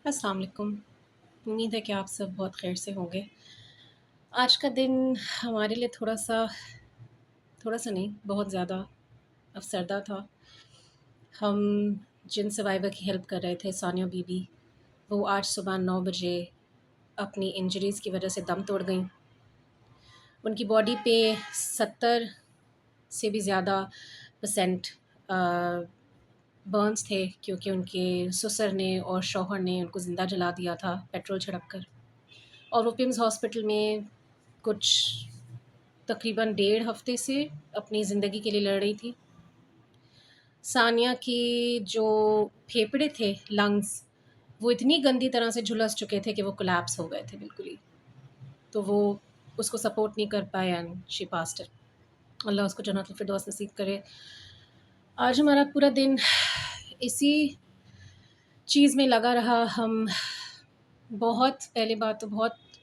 السلام علیکم۔ امید ہے کہ آپ سب بہت خیر سے ہوں گے۔ آج کا دن ہمارے لیے تھوڑا سا نہیں، بہت زیادہ افسردہ تھا۔ ہم جن سروائیور کی ہیلپ کر رہے تھے، ثانیہ بی بی، وہ آج صبح 9 بجے اپنی انجریز کی وجہ سے دم توڑ گئیں۔ ان کی باڈی پہ 70 سے بھی زیادہ پرسنٹ برنز تھے، کیونکہ ان کے سسر نے اور شوہر نے ان کو زندہ جلا دیا تھا پیٹرول چھڑک کر، اور وہ پمز ہاسپٹل میں کچھ تقریباً 1.5 ہفتے سے اپنی زندگی کے لیے لڑ رہی تھی۔ ثانیہ کی جو پھیپھڑے تھے، لنگز، وہ اتنی گندی طرح سے جھلس چکے تھے کہ وہ کولیپس ہو گئے تھے بالکل ہی، تو وہ اس کو سپورٹ نہیں کر پائے اینڈ شی پاسڈ۔ اللہ اس کو جنت الفردوس نصیب کرے۔ آج ہمارا پورا دن اسی چیز میں لگا رہا۔ ہم پہلی بات تو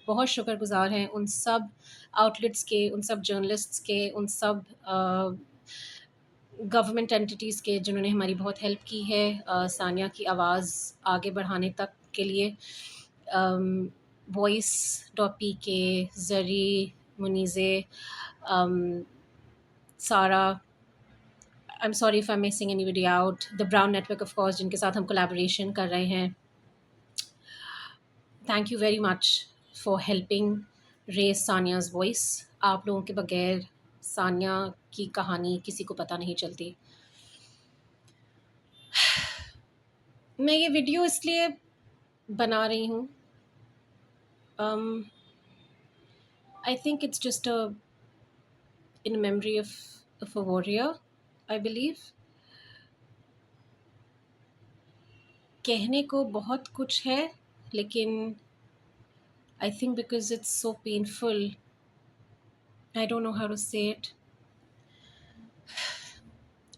بہت شکر گزار ہیں ان سب آؤٹلیٹس کے، ان سب جرنلسٹس کے، ان سب گورنمنٹ اینٹیٹیز کے جنہوں نے ہماری بہت ہیلپ کی ہے ثانیہ کی آواز آگے بڑھانے تک کے لیے۔ وائس ٹاپی کے، زری، منیزے، سارا، I'm sorry if I'm missing anybody out. The Brown Network, of course, جن کے ساتھ ہم کولیبوریشن کر رہے ہیں. Thank you very much for helping raise Sania's voice. آپ لوگوں کے بغیر ثانیہ کی کہانی کسی کو پتہ نہیں چلتی۔ میں یہ ویڈیو اس لیے بنا رہی ہوں، I think it's just in memory of a warrior, I believe. کہنے کو بہت کچھ ہے، لیکن I think because it's so painful, I don't know how to say it.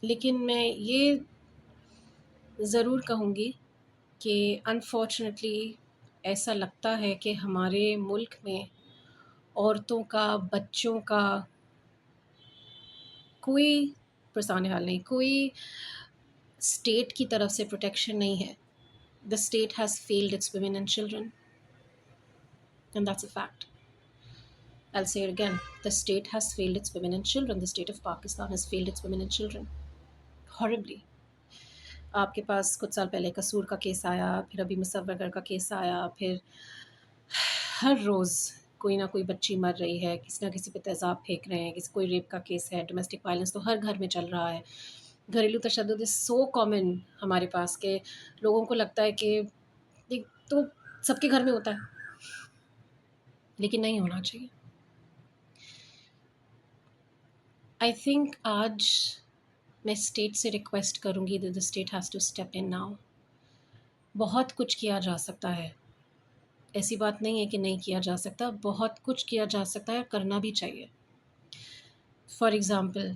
لیکن میں یہ ضرور کہوں گی کہ انفارچونیٹلی ایسا لگتا ہے کہ ہمارے ملک میں عورتوں کا، بچوں کا کوئی پرسان حال نہیں، کوئی اسٹیٹ کی طرف سے پروٹیکشن نہیں ہے۔ The state has failed its women and children, and that's a fact. I'll say it again. The state has failed its women and children. The state of Pakistan has failed its women and children. Horribly. آپ کے پاس کچھ سال پہلے قصور کا case آیا، پھر ابھی مصور کا کیس آیا، پھر ہر روز کوئی نہ کوئی بچی مر رہی ہے، کسی نہ کسی پہ تیزاب پھینک رہے ہیں، کوئی ریپ کا کیس ہے، ڈومیسٹک وائلنس تو ہر گھر میں چل رہا ہے۔ گھریلو تشدد از سو کامن ہمارے پاس کہ لوگوں کو لگتا ہے کہ یہ تو سب کے گھر میں ہوتا ہے، لیکن نہیں ہونا چاہیے۔ آئی تھنک آج میں اسٹیٹ سے ریکویسٹ کروں گی that the state has to step in now. بہت کچھ کیا جا سکتا ہے، ایسی بات نہیں ہے کہ نہیں کیا جا سکتا، بہت کچھ کیا جا سکتا ہے، کرنا بھی چاہیے۔ فار ایگزامپل،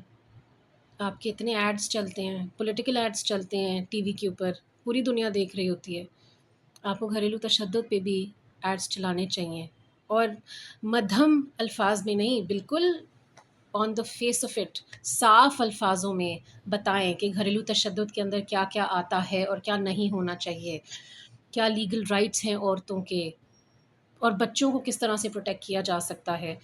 آپ کے اتنے ایڈس چلتے ہیں، پولیٹیکل ایڈس چلتے ہیں ٹی وی کے اوپر، پوری دنیا دیکھ رہی ہوتی ہے، آپ کو گھریلو تشدد پہ بھی ایڈس چلانے چاہیے، اور مدھم الفاظ میں نہیں، بالکل آن دا فیس آف اٹ، صاف الفاظوں میں بتائیں کہ گھریلو تشدد کے اندر کیا کیا آتا ہے اور کیا نہیں ہونا چاہیے، کیا لیگل رائٹس ہیں عورتوں کے، اور بچوں کو کس طرح سے پروٹیکٹ کیا جا سکتا ہے۔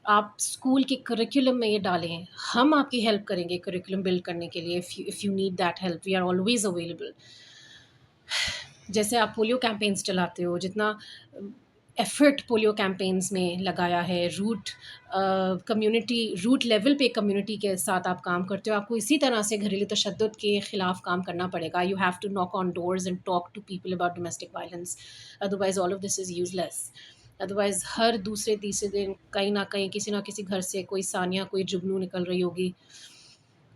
آپ اسکول کے کریکولم میں یہ ڈالیں، ہم آپ کی ہیلپ کریں گے کریکولم بلڈ کرنے کے لیے۔ if you need that help, we are always available. جیسے آپ پولیو کیمپینز چلاتے ہو، جتنا ایفرٹ پولیو کیمپینز میں لگایا ہے، روٹ لیول پہ کمیونٹی کے ساتھ آپ کام کرتے ہو، آپ کو اسی طرح سے گھریلو تشدد کے خلاف کام کرنا پڑے گا۔ You have to knock on doors and talk to people about domestic violence. Otherwise all of this is useless. Otherwise ہر دوسرے تیسرے دن کہیں نہ کہیں کسی نہ کسی گھر سے کوئی ثانیہ، کوئی جگنو نکل رہی ہوگی،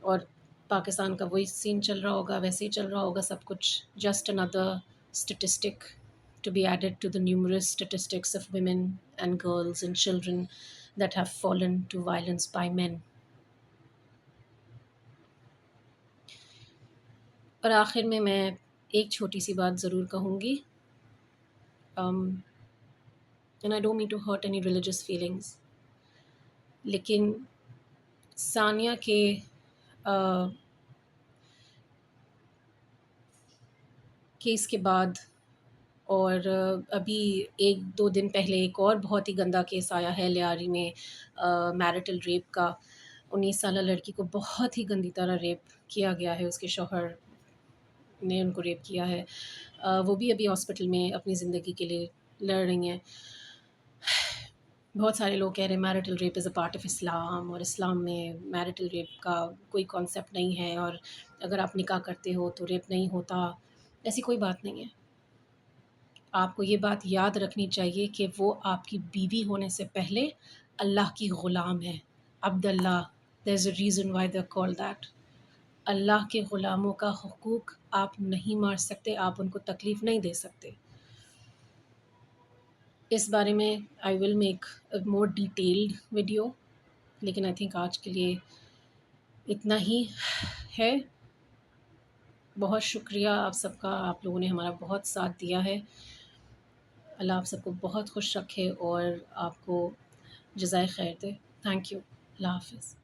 اور پاکستان کا وہی سین چل رہا ہوگا، ویسے ہی چل رہا ہوگا سب کچھ۔ Just another statistic to be added to the numerous statistics of women and girls and children that have fallen to violence by men. اور آخر میں ایک چھوٹی سی بات ضرور کہوں گی، and I don't mean to hurt any religious feelings، لیکن ثانیہ کے کیس کے بعد اور ابھی 1-2 دن پہلے ایک اور بہت ہی گندا کیس آیا ہے لیاری میں، میرٹل ریپ کا۔ 19 سالہ لڑکی کو بہت ہی گندی طرح ریپ کیا گیا ہے، اس کے شوہر نے ان کو ریپ کیا ہے۔ وہ بھی ابھی ہاسپٹل میں اپنی زندگی کے لیے لڑ رہی ہیں۔ بہت سارے لوگ کہہ رہے ہیں marital rape is a part of Islam, اور اسلام میں میرٹل ریپ کا کوئی کانسیپٹ نہیں ہے، اور اگر آپ نکاح کرتے ہو تو ریپ نہیں ہوتا۔ ایسی کوئی بات نہیں ہے۔ آپ کو یہ بات یاد رکھنی چاہیے کہ وہ آپ کی بیوی ہونے سے پہلے اللہ کی غلام ہے۔ عبد اللہ، there is a reason why they call that. اللہ کے غلاموں کا حقوق آپ نہیں مار سکتے، آپ ان کو تکلیف نہیں دے سکتے۔ اس بارے میں I will make more detailed video, لیکن آئی تھنک آج کے لیے اتنا ہی ہے۔ بہت شکریہ آپ سب کا، آپ لوگوں نے ہمارا بہت ساتھ دیا ہے۔ اللہ آپ سب کو بہت خوش رکھے اور آپ کو جزائے خیر دے۔ Thank you. اللہ حافظ۔